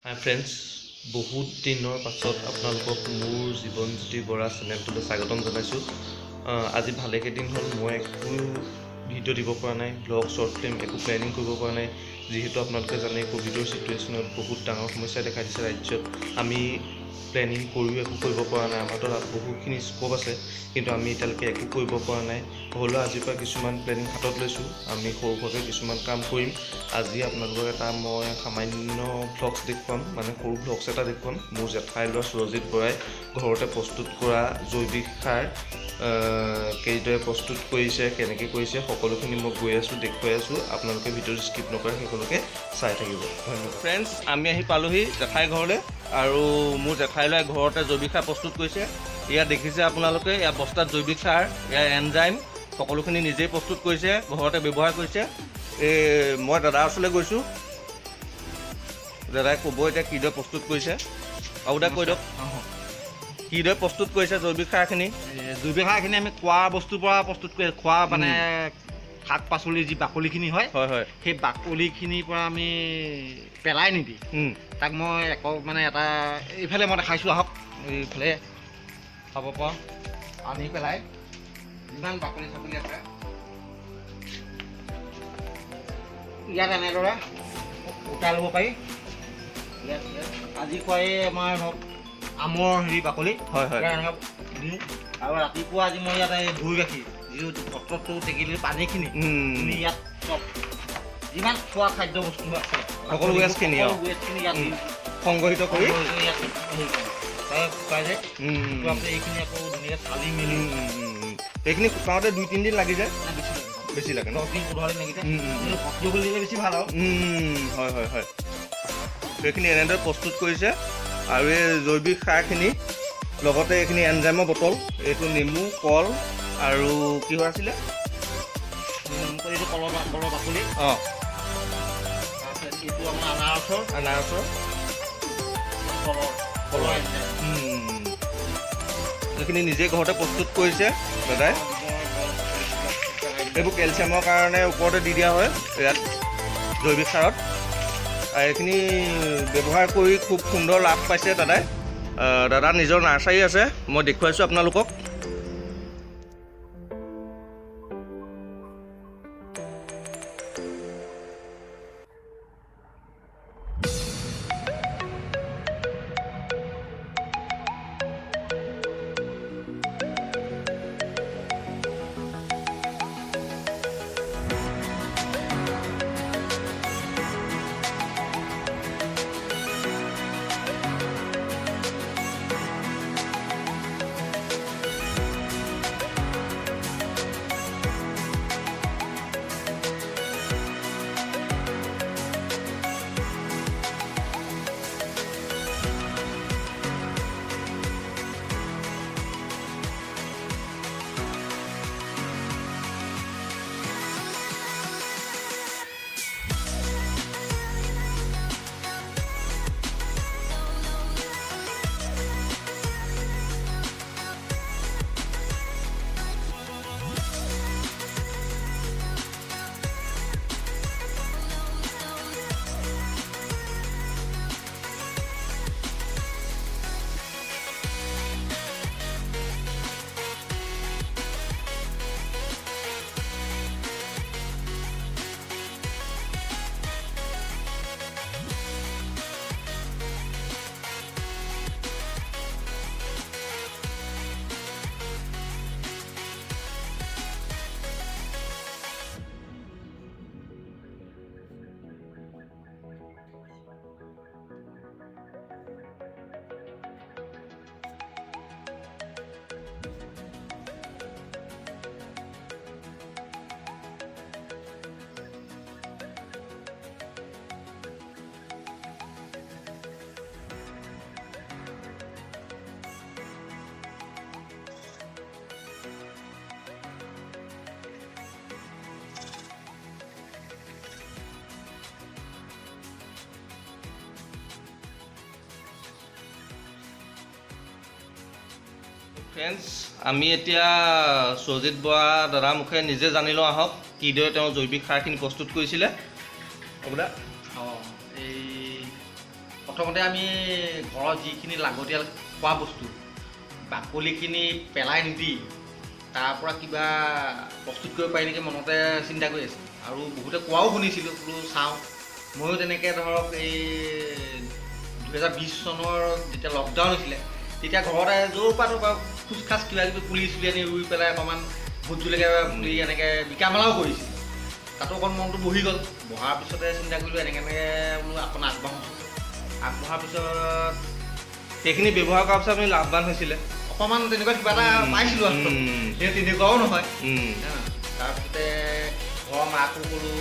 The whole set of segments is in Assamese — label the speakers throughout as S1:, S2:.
S1: হাই ফ্ৰেণ্ডছ, বহুত দিনৰ পাছত আপোনালোকক মোৰ জীৱনজ্যোতি বৰা চেনেলটোলৈ স্বাগতম জনাইছোঁ। আজি ভালেকেইদিন হ'ল মই একো ভিডিঅ' দিব পৰা নাই, ব্লগ শ্বৰ্ট ফিল্ম একো প্লেনিং কৰিব পৰা নাই। যিহেতু আপোনালোকে জানে ক'ভিডৰ চিটুৱেশ্যনত বহুত ডাঙৰ সমস্যা দেখা দিছে ৰাজ্যত। আমি প্লেনিং কৰিও একো কৰিব পৰা নাই। আমাৰ তাত বহুতখিনি স্ক'প আছে, কিন্তু আমি এতিয়ালৈকে একো কৰিব পৰা নাই। হ'লেও আজিৰ পৰা কিছুমান প্লেনিং হাতত লৈছোঁ। আমি সৰু সুৰাকৈ কিছুমান কাম কৰিম। আজি আপোনালোকক এটা মই সামান্য ভ্লগছ দেখুৱাম, মানে সৰু ভ্লগছ এটা দেখুৱাম। মোৰ জেঠাই ল'ৰা সুৰজিত বৰাই ঘৰতে প্ৰস্তুত কৰা জৈৱিক সাৰ কেইদৰে প্ৰস্তুত কৰিছে, কেনেকৈ কৰিছে, সকলোখিনি মই গৈ আছোঁ, দেখুৱাই আছোঁ। আপোনালোকে ভিডিঅ'টো স্কিপ নকৰে, সকলোকে চাই থাকিব। ধন্যবাদ। ফ্ৰেণ্ডছ, আমি আহি পালোহি জেঠাই ঘৰলৈ, আৰু মোৰ জেঠাই ল'ৰাই ঘৰতে জৈৱিক সাৰ প্ৰস্তুত কৰিছে। ইয়াত দেখিছে আপোনালোকে, ইয়াৰ বস্তাত জৈৱিক সাৰ, ইয়াৰ এনজাইম সকলোখিনি নিজেই প্ৰস্তুত কৰিছে, ঘৰতে ব্যৱহাৰ কৰিছে। মই দাদাৰ ওচৰলৈ গৈছোঁ, দাদাই ক'ব এতিয়া কিদৰে প্ৰস্তুত কৰিছে। আৰু দাদা কৈ দিয়ক কিদৰে প্ৰস্তুত কৰিছে জৈৱিক সাৰখিনি।
S2: জৈৱিক সাৰখিনি আমি খোৱা বস্তুৰ পৰা প্ৰস্তুত কৰি, খোৱা মানে শাক পাচলিৰ যি বাকলিখিনি হয়, সেই বাকলিখিনিৰ পৰা আমি পেলাই নিদি তাক মই এটা এইফালে মই দেখাইছোঁ, আহক এইফালে খাব পৰা আনি পেলাই যিমান বাকলি চাকলি আছে ইয়াত এনেদৰে উঠাই ল'ব পাৰি। ইয়াত আজি খুৱাই আমাৰ ধৰক আমৰ বাকলি এনেকৈ দিওঁ। আৰু ৰাতিপুৱা আজি মই ইয়াত দৈ গাখীৰ যিটো ভত্ৰটো টেকিলে পানীখিনি ইয়াত চব যিমান খোৱা খাদ্য বস্তু আছে
S1: সকলো ৱেষ্টখিনি
S2: ইয়াত
S1: সংগ্ৰহিত কৰি
S2: ইয়াত শুকাই যায়। এইখিনি আকৌ ধুনীয়াকৈ চালি মেলি
S1: এইখিনি শুকাওঁতে 2-3 দিন লাগি যায়, বেছি লাগে ন?
S2: 10 দিন 15 দিন লাগি যায়। ভক্তি বুলি দিলে বেছি ভাল আৰু
S1: হয়। এইখিনি এনেদৰে প্ৰস্তুত কৰিছে। আৰু এই জৈৱিক সাৰখিনি লগতে এইখিনি এনজাইমৰ বটল, এইটো নেমু, কল আৰু কি হৈ আছিলে,
S2: এইটো কলৰ বাকলি, তাৰপিছত এইটো আমাৰ আনাৰসৰ কলৰ
S1: এইখিনি নিজেই ঘৰতে প্ৰস্তুত কৰিছে দাদাই। এইবোৰ কেলছিয়ামৰ কাৰণে ওপৰতে দি দিয়া হয় ইয়াত জৈৱিক সাৰত। আৰু এইখিনি ব্যৱহাৰ কৰি খুব সুন্দৰ লাভ পাইছে দাদাই। দাদাৰ নিজৰ নাৰ্চাৰী আছে, মই দেখুৱাইছোঁ আপোনালোকক। ফ্ৰেণ্ডছ, আমি এতিয়া সুৰজিত বৰা দাদাৰ মুখে নিজে জানি লওঁ, আহক কিদৰে তেওঁ জৈৱিক সাৰখিনি প্ৰস্তুত কৰিছিলে।
S2: এই প্ৰথমতে আমি ঘৰৰ যিখিনি লাগতিয়াল খোৱা বস্তু বাকলিখিনি পেলাই নিদি তাৰ পৰা কিবা প্ৰস্তুত কৰিব পাৰি নেকি মনতে চিন্তা কৰি আছে আৰু বহুতে কোৱাও শুনিছিলোঁ বোলো চাওঁ ময়ো তেনেকৈ ধৰক এই 2020 চনৰ যেতিয়া লকডাউন হৈছিলে তেতিয়া ঘৰতে য'ৰ পৰা ত'ৰ খোজ খাজ কিবা কিবি পুলি চুলি আনি ৰুই পেলাই অকণমান ভোট জলকীয়া পুলি এনেকৈ বিকা মেলাও কৰিছিল তাতো অকণ মনটো বহি গ'ল বহাৰ পিছতে চিন্তা কৰিলোঁ এনেকৈ বোলো অকণ আগবঢ়াৰ পিছত
S1: সেইখিনি ব্যৱহাৰ কৰাৰ পিছত আপুনি লাভৱান হৈছিলে
S2: অকণমান তেনেকুৱা কিবা এটা পাইছিলোঁ আৰু সেই তেনেকুৱাও নহয় তাৰপিছতে ঘৰৰ মাকো ক'লোঁ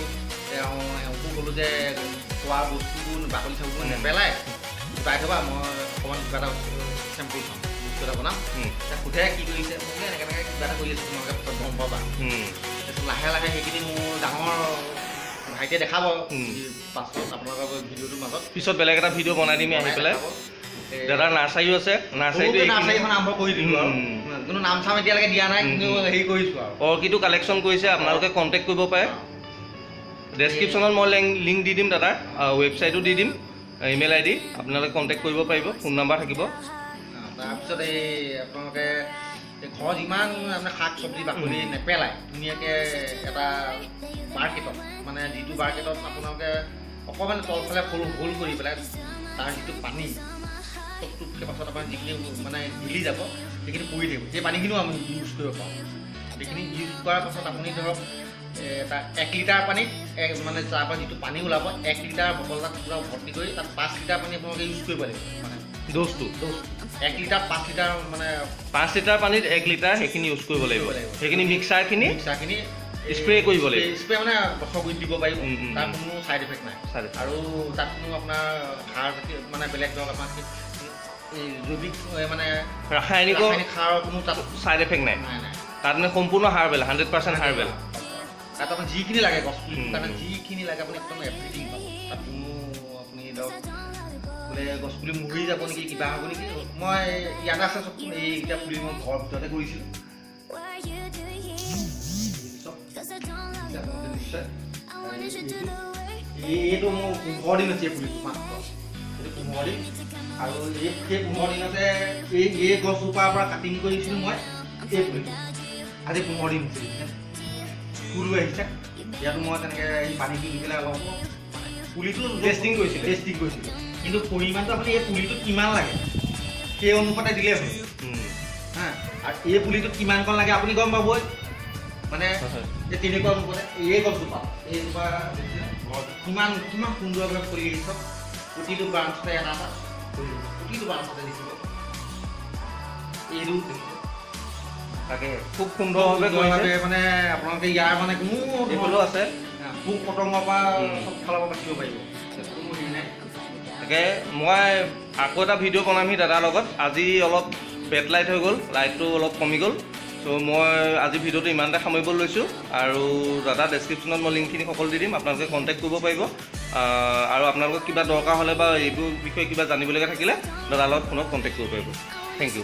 S2: এওঁকো ক'লোঁ যে খোৱা বস্তুবোৰ বাকলি চাকলিবোৰ নেপেলাই গোটাই থ'বা মই অকণমান কিবা এটা চেম্পুল খাম বস্তু এটা বনাম সোধে কি কৰিছে মোক এনেকৈ কিবা এটা কৰি আছে তোমালোকে পিছত গম পাবা তাৰপিছত লাহে লাহে সেইখিনি মোৰ ডাঙৰ ভাইটিয়ে দেখাব পাছত আপোনালোকৰ ভিডিঅ'টোৰ মাজত
S1: পিছত বেলেগ এটা ভিডিঅ' বনাই দিম আহি পেলাই দাদাৰ নাৰ্চাৰীও আছে
S2: নাৰ্চাৰীখন আৰম্ভ কৰি দিলোঁ আৰু কিন্তু নাম চাম এতিয়ালৈকে দিয়া নাই কিন্তু হেৰি কৰিছোঁ আৰু
S1: অৰ্কিডো কালেকশ্যন কৰিছে আপোনালোকে কণ্টেক্ট কৰিব পাৰে ডেছক্ৰিপশ্যনত মই লিংক দি দিম দাদাৰ ৱেবছাইটো দি দিম ইমেইল ID আপোনালোকে কণ্টেক্ট কৰিব পাৰিব ফোন নাম্বাৰ থাকিব
S2: তাৰপিছত এই আপোনালোকে ঘৰত যিমান আপোনাৰ শাক চব্জি বাকলি নেপেলায় ধুনীয়াকৈ এটা মাৰ্কেটত মানে যিটো মাৰ্কেটত আপোনালোকে অকণমান তলফালে সৰু হোল কৰি পেলাই তাৰ যিটো পানী টুকটুককৈ পাছত আপোনাৰ যিখিনি মানে গিলি যাব সেইখিনি পৰি থাকিব সেই পানীখিনিও আমি ইউজ কৰিব পাৰোঁ সেইখিনি ইউজ কৰাৰ পাছত আপুনি ধৰক এটা 1 লিটাৰ পানীত মানে তাৰ পৰা যিটো পানী ওলাব 1 লিটাৰ বটল এটাত পূৰা ভৰ্তি কৰি তাত 5 লিটাৰ পানী আপোনালোকে ইউজ কৰিব লাগিব মানে
S1: ড'জটো
S2: 1 লিটাৰ 5 লিটাৰ মানে
S1: 5 লিটাৰ পানীত 1 লিটাৰ সেইখিনি ইউজ কৰিব লাগিব সেইখিনি মিক্সাৰখিনি স্প্ৰে কৰিব লাগিব
S2: স্প্ৰে মানে গছৰ গুৰিত দিব পাৰিব তাৰ কোনো ছাইড ইফেক্ট নাই আৰু তাত কোনো আপোনাৰ সাৰ মানে বেলেগ ধৰক আপোনাৰ জৈৱিক মানে
S1: ৰাসায়নিক
S2: সাৰৰ কোনো তাত
S1: ছাইড এফেক্ট নাই তাত মানে সম্পূৰ্ণ হাৰ্বেল 100% হাৰ্বেল
S2: তাত আপোনাৰ যিখিনি লাগে গছ কাৰণে যিখিনি লাগে আপুনি একদম এভৰিথিং পাব তাত কোনো আপুনি ধৰক বোলে গছপুলি মৰি যাব নেকি কিবা হ'ব নেকি মই ইয়াতে আছে চব এইকেইটা পুলি মই ঘৰৰ ভিতৰতে কৰিছিলোঁ এইটো মোৰ 15 দিন হৈছে পুলিটো মাত্ৰ এইটো 15 দিন আৰু সেই 15 দিনতে এই গছজোপাৰ পৰা কাটিং কৰিছিলোঁ মই এই পুলিটো আজি 15 দিন হৈছে ফুলো আহিছে ইয়াতো মই তেনেকৈ এই পানীটো দি পেলাই অলপ পুলিটো টেষ্টিং কৰিছিলোঁ কিন্তু পৰিমাণটো আপুনি এই পুলিটোত কিমান লাগে সেই অনুপাতে দিলে হয় হা আৰু এই পুলিটোত কিমানকণ লাগে আপুনি গম পাবই মানে এই তেনেকুৱা অনুপাতে এই গছজোপা এইজোপা কিমান সুন্দৰভাৱে ফুলি আহিছে প্ৰতিটো ব্ৰাঞ্চতে এটা প্ৰতিটো ব্ৰাঞ্চতে দেখিব এইটো দেখিব
S1: তাকে খুব সুন্দৰভাৱে কৰিছে
S2: মানে আপোনালোকে ইয়াৰ মানে কোনো
S1: এইফালেও আছে
S2: পোক পতংগৰ পৰা চব ফালৰ পৰা বাচিব পাৰিব কোনো হেৰি নাই
S1: তাকে মই আকৌ এটা ভিডিঅ' বনামহি দাদাৰ লগত আজি অলপ বেড লাইট হৈ গ'ল লাইটটো অলপ কমি গ'ল চ' মই আজি ভিডিঅ'টো ইমানতে সামৰিব লৈছোঁ আৰু দাদা ডেছক্ৰিপশ্যনত মই লিংকখিনি সকলো দি দিম আপোনালোকে কণ্টেক্ট কৰিব পাৰিব আৰু আপোনালোকক কিবা দৰকাৰ হ'লে বা এইবোৰ বিষয়ে কিবা জানিবলগীয়া থাকিলে দাদাৰ লগত ফোনত কণ্টেক্ট কৰিব পাৰিব থেংক ইউ